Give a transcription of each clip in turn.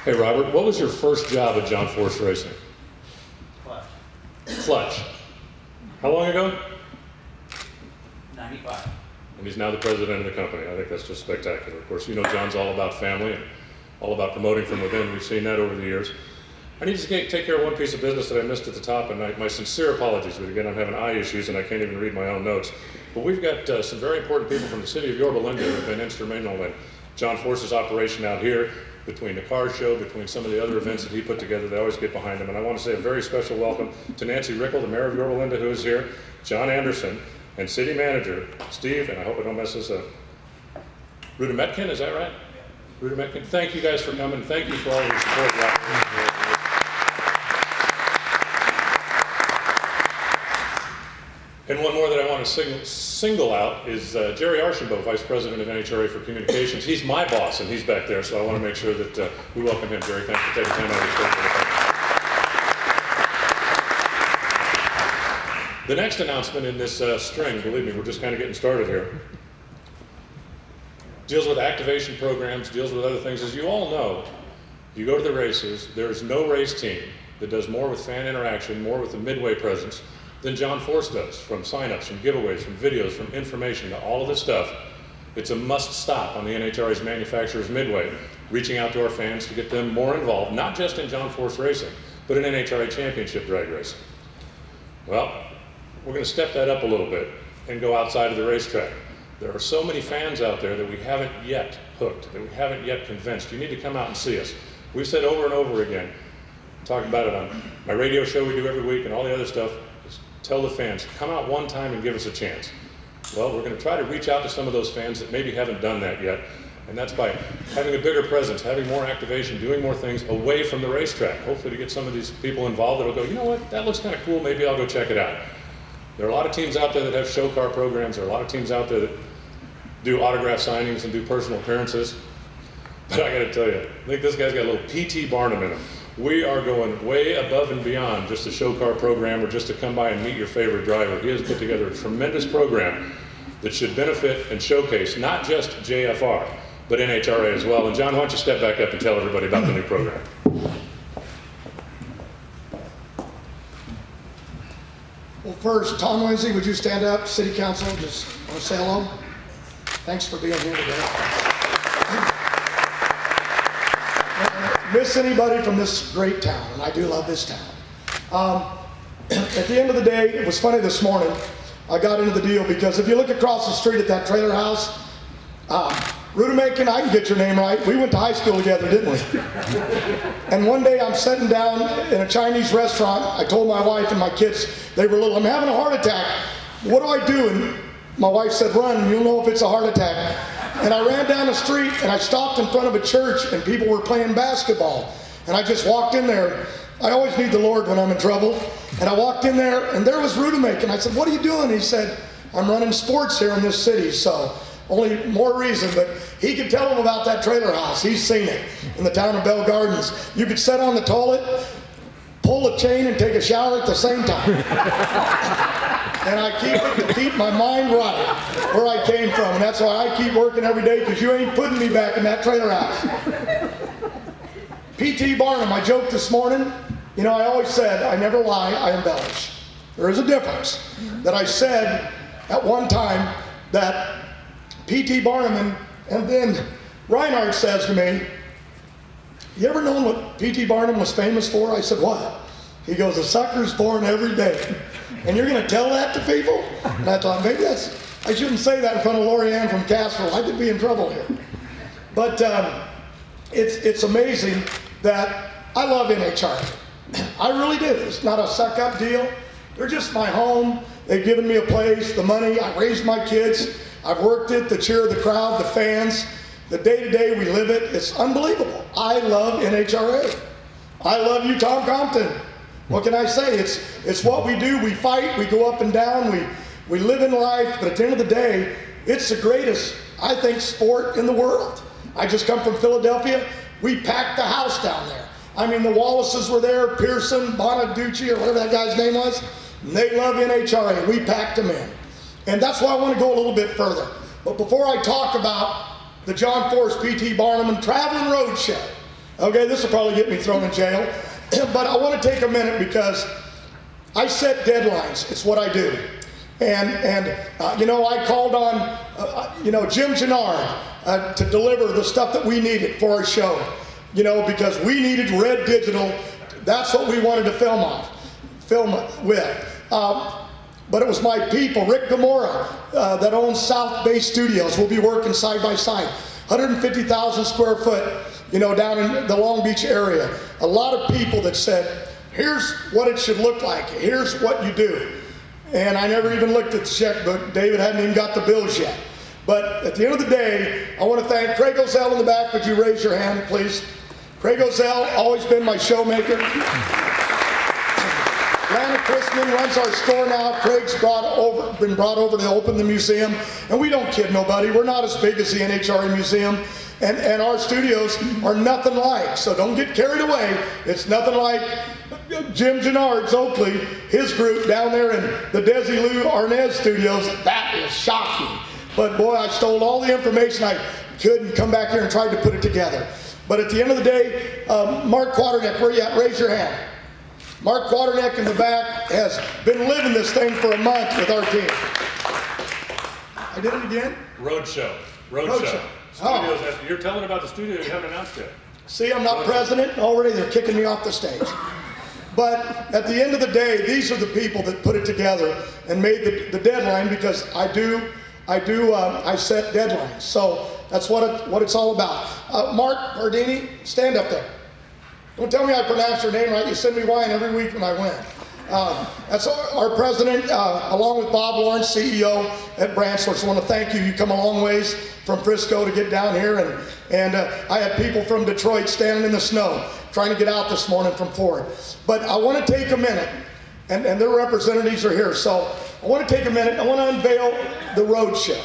Hey Robert, what was your first job at John Force Racing? Clutch. How long ago? 95. And he's now the president of the company. I think that's just spectacular. Of course, you know John's all about family and all about promoting from within. We've seen that over the years. I need to take care of one piece of business that I missed at the top, and my sincere apologies. But again, I'm having eye issues and I can't even read my own notes. But we've got some very important people from the city of Yorba Linda who have been instrumental in John Force's operation out here, between the car show, between some of the other events that he put together. They always get behind him. And I want to say a very special welcome to Nancy Rickle, the mayor of Yorba Linda, who is here, John Anderson, and city manager Steve, and I hope I don't mess this up, Rudimetkin, is that right? Rudimetkin. Thank you guys for coming. Thank you for all your support. And one more that I want to single out is Jerry Archambault, Vice President of NHRA for Communications. He's my boss, and he's back there, so I want to make sure that we welcome him. Jerry, thanks for taking time out of your schedule. The next announcement in this string, believe me, we're just kind of getting started here, deals with activation programs, deals with other things. As you all know, you go to the races, there's no race team that does more with fan interaction, more with the midway presence, than John Force does, from signups, from giveaways, from videos, from information, to all of this stuff. It's a must stop on the NHRA's Manufacturers Midway, reaching out to our fans to get them more involved, not just in John Force racing, but in NHRA Championship drag racing. Well, we're going to step that up a little bit and go outside of the racetrack. There are so many fans out there that we haven't yet hooked, that we haven't yet convinced. You need to come out and see us. We've said over and over again, talking about it on my radio show we do every week and all the other stuff, tell the fans, come out one time and give us a chance. Well, we're going to try to reach out to some of those fans that maybe haven't done that yet, and that's by having a bigger presence, having more activation, doing more things away from the racetrack. Hopefully to get some of these people involved that will go, you know what, that looks kind of cool, maybe I'll go check it out. There are a lot of teams out there that have show car programs. There are a lot of teams out there that do autograph signings and do personal appearances. But I got to tell you, I think this guy's got a little P.T. Barnum in him. We are going way above and beyond just a show car program or just to come by and meet your favorite driver. He has put together a tremendous program that should benefit and showcase not just JFR, but NHRA as well. And John, why don't you step back up and tell everybody about the new program? Well, first, Tom Lindsay, would you stand up? City Council, just want to say hello. Thanks for being here today. Miss anybody from this great town, and I do love this town. At the end of the day, it was funny this morning, I got into the deal because if you look across the street at that trailer house, Rudimetkin, I can get your name right, we went to high school together, didn't we? And one day I'm sitting down in a Chinese restaurant, I told my wife and my kids, they were little, I'm having a heart attack, what do I do? And my wife said, run, you'll know if it's a heart attack. And I ran down the street and I stopped in front of a church and people were playing basketball. And I just walked in there. I always need the Lord when I'm in trouble. And I walked in there and there was Rudimetkin. I said, what are you doing? He said, I'm running sports here in this city. So only more reason, but he could tell them about that trailer house. He's seen it in the town of Bell Gardens. You could sit on the toilet, pull a chain and take a shower at the same time. And I keep it to keep my mind right where I came from. And that's why I keep working every day, because you ain't putting me back in that trailer house. P.T. Barnum, I joked this morning. You know, I always said, I never lie, I embellish. There is a difference. That I said at one time that P.T. Barnum, and then Reinhardt says to me, you ever known what P.T. Barnum was famous for? I said, what? He goes, a sucker's born every day. And you're going to tell that to people? And I thought, maybe I shouldn't say that in front of Lori Ann from Cassville. I could be in trouble here. But it's amazing that I love NHRA. I really do. It's not a suck-up deal. They're just my home. They've given me a place, the money. I raised my kids. I've worked it, the cheer of the crowd, the fans. The day-to-day, we live it. It's unbelievable. I love NHRA. I love you, Tom Compton. What can I say? It's what we do. We fight. We go up and down. We live in life. But at the end of the day, it's the greatest, I think, sport in the world. I just come from Philadelphia. We packed the house down there. I mean, the Wallaces were there, Pearson, Bonaducci, or whatever that guy's name was. And they love NHRA. We packed them in. And that's why I want to go a little bit further. But before I talk about the John Force P.T. Barnum and Traveling Road Show, Okay, this will probably get me thrown in jail. But I want to take a minute because I set deadlines. It's what I do. And you know, I called on, you know, Jim Gennard to deliver the stuff that we needed for our show. You know, because we needed red digital. That's what we wanted to film with. But it was my people, Rick Gamora, that owns South Bay Studios. We'll be working side by side. 150,000 square foot, you know, down in the Long Beach area. A lot of people that said, here's what it should look like. Here's what you do. And I never even looked at the checkbook. David hadn't even got the bills yet. But at the end of the day, I want to thank Craig Ozell in the back. Would you raise your hand, please? Craig Ozell, always been my showmaker. Lana Christman runs our store now. Craig's been brought over to open the museum. And we don't kid nobody. We're not as big as the NHRA Museum. And our studios are nothing like. So don't get carried away. It's nothing like Jim Gennard's Oakley, his group down there in the Desilu Arnaz studios. That is shocking. But boy, I stole all the information I could and come back here and tried to put it together. But at the end of the day, Mark Quaternick, where you at? Raise your hand. Mark Quaternick in the back has been living this thing for a month with our team. I did it again? Roadshow. Oh. You're telling about the studio you haven't announced yet. See, I'm not president. Already they're kicking me off the stage. But at the end of the day, these are the people that put it together and made the deadline, because I set deadlines. So that's what it's all about. Mark Pardini, stand up there. Don't tell me I pronounce your name right. You send me wine every week when I win. That's our president, along with Bob Lawrence, CEO at Brandstorch. I want to thank you. You come a long ways from Frisco to get down here. And I had people from Detroit standing in the snow trying to get out this morning from Ford. But I want to take a minute, and their representatives are here. So I want to take a minute. I want to unveil the roadshow.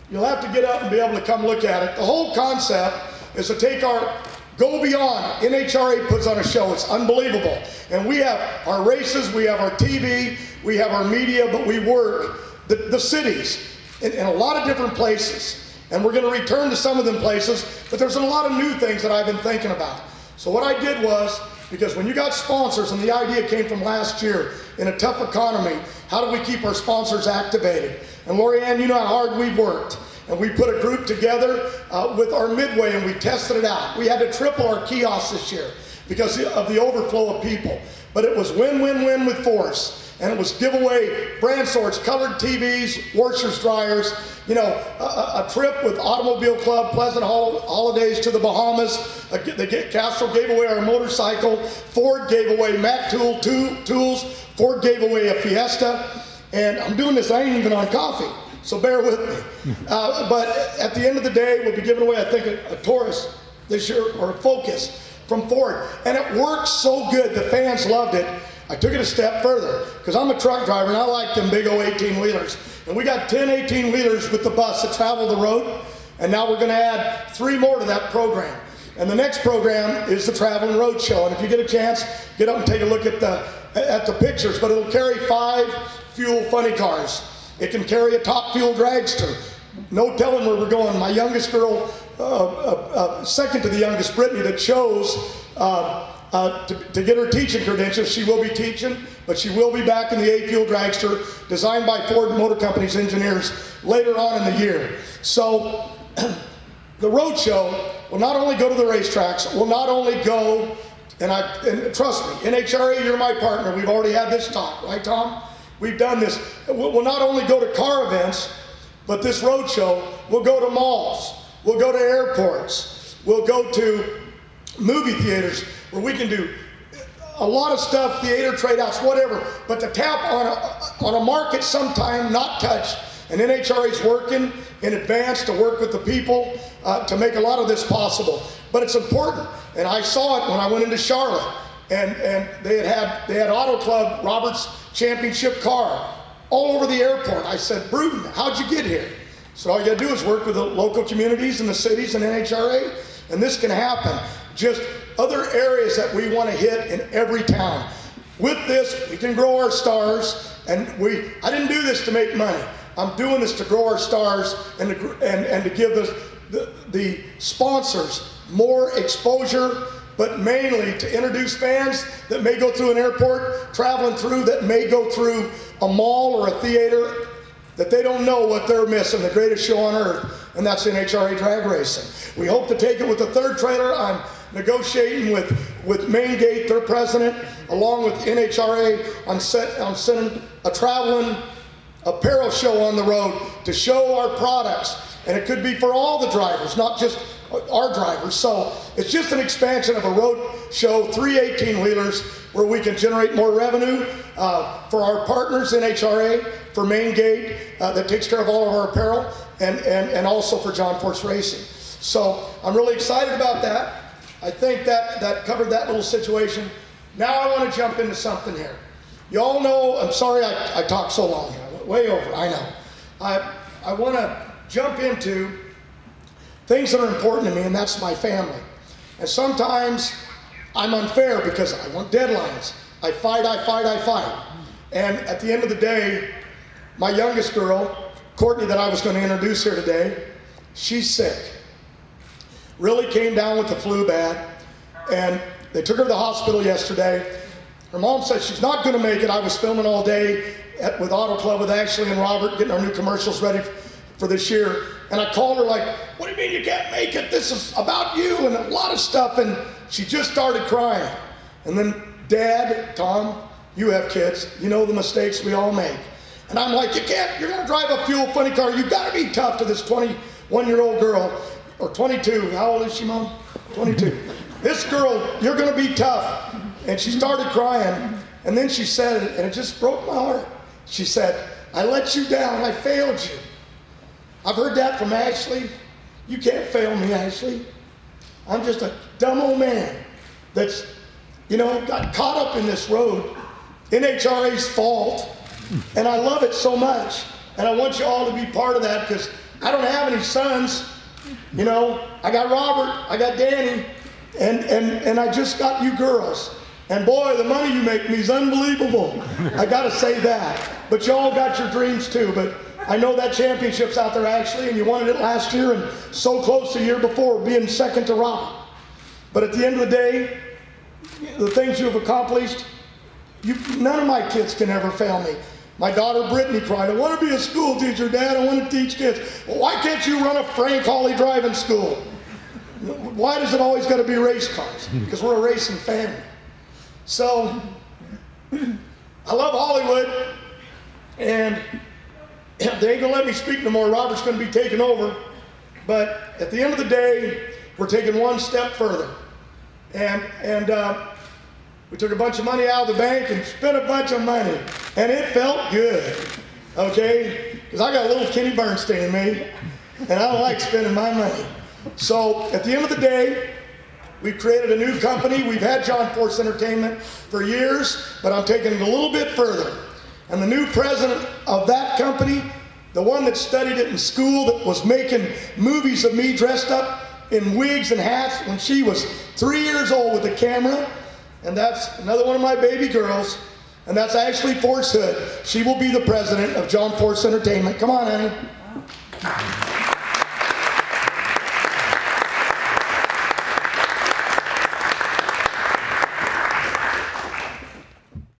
You'll have to get up and be able to come look at it. The whole concept is to take our Go Beyond. NHRA puts on a show. It's unbelievable. And we have our races, we have our TV, we have our media, but we work the cities in a lot of different places. And we're going to return to some of them places, but there's a lot of new things that I've been thinking about. So what I did was, because when you got sponsors, and the idea came from last year, in a tough economy, how do we keep our sponsors activated? And Lorianne, you know how hard we've worked. And we put a group together with our Midway, and we tested it out. We had to triple our kiosks this year because of the overflow of people. But it was win-win-win with Force. And it was giveaway Brandstorch, colored TVs, washers, dryers, you know, a trip with Automobile Club, pleasant holidays to the Bahamas. Castro gave away our motorcycle. Ford gave away Mac tools. Ford gave away a Fiesta. And I'm doing this, I ain't even on coffee. So bear with me. But at the end of the day, we'll be giving away, I think, a Taurus this year, or a Focus from Ford. And it worked so good, the fans loved it. I took it a step further, because I'm a truck driver and I like them big old 18-wheelers. And we got 10 18-wheelers with the bus that travel the road. And now we're going to add 3 more to that program. And the next program is the Traveling Road Show. And if you get a chance, get up and take a look at the pictures. But it'll carry 5 fuel funny cars. It can carry a top fuel dragster. No telling where we're going. My youngest girl, second to the youngest, Brittany, that chose to get her teaching credentials. She will be teaching, but she will be back in the A-Fuel dragster, designed by Ford Motor Company's engineers later on in the year. So the road show will not only go to the racetracks, will not only go, and trust me, NHRA, you're my partner. We've already had this talk, right, Tom? We've done this. We'll not only go to car events, but this road show will go to malls. We'll go to airports. We'll go to movie theaters where we can do a lot of stuff, theater trade-outs, whatever. But to tap on a market sometime not touched, and NHRA is working in advance to work with the people to make a lot of this possible. But it's important, and I saw it when I went into Charlotte, and they had Auto Club Robert's championship car all over the airport. I said, Bruton, how'd you get here? So all you gotta do is work with the local communities and the cities and NHRA, and this can happen. Just other areas that we want to hit in every town. With this, we can grow our stars, and I didn't do this to make money. I'm doing this to grow our stars and to give the sponsors more exposure, but mainly to introduce fans that may go through an airport, traveling through, that may go through a mall or a theater, that they don't know what they're missing, the greatest show on earth, and that's NHRA drag racing. We hope to take it with the third trailer. I'm negotiating with Main Gate, their president, along with NHRA on sending a traveling apparel show on the road to show our products. And it could be for all the drivers, not just our drivers. So it's just an expansion of a road show, 3 18-wheelers, where we can generate more revenue for our partners, NHRA, for Main Gate, that takes care of all of our apparel, and also for John Force Racing. So I'm really excited about that. I think that covered that little situation. Now I want to jump into something here. You all know, I'm sorry I talked so long here. I went way over, I know. I want to jump into things that are important to me, and that's my family. And sometimes I'm unfair because I want deadlines. I fight. And at the end of the day, my youngest girl, Courtney, that I was going to introduce here today, she's sick. Really came down with the flu bad, and they took her to the hospital yesterday. Her mom said she's not going to make it. I was filming all day with Auto Club with Ashley and Robert, getting our new commercials ready for this year. And I called her like, what do you mean you can't make it? This is about you and a lot of stuff. And she just started crying. And then, Dad, Tom, you have kids. You know the mistakes we all make. And I'm like, you're going to drive a fuel funny car. You've got to be tough to this 21-year-old girl. Or 22, how old is she, Mom? 22. This girl, you're gonna be tough. And she started crying, and then she said it, and it just broke my heart. She said, I let you down, I failed you. I've heard that from Ashley. You can't fail me, Ashley. I'm just a dumb old man that's, got caught up in this road. NHRA's fault, and I love it so much. And I want you all to be part of that, because I don't have any sons. I got Robert, I got Danny, and I just got you girls. And boy, the money you make me is unbelievable. I gotta say that. But you all got your dreams too. But I know that championship's out there, actually, and you wanted it last year and so close the year before, being second to Robert. But at the end of the day, the things you have accomplished, none of my kids can ever fail me. My daughter Brittany cried, I want to be a school teacher, Dad, I want to teach kids. Well, why can't you run a Frank Hawley driving school? Why does it always got to be race cars? Because we're a racing family. So, I love Hollywood, and they ain't going to let me speak no more. Robert's going to be taking over. But at the end of the day, we're taking one step further. And we took a bunch of money out of the bank and spent a bunch of money. And it felt good, okay? Because I got a little Kenny Bernstein in me, and I don't like spending my money. So at the end of the day, we've created a new company. We've had John Force Entertainment for years, but I'm taking it a little bit further. And the new president of that company, the one that studied it in school, that was making movies of me dressed up in wigs and hats when she was 3 years old with a camera, and that's another one of my baby girls, and that's Ashley Force Hood. She will be the president of John Force Entertainment. Come on, honey.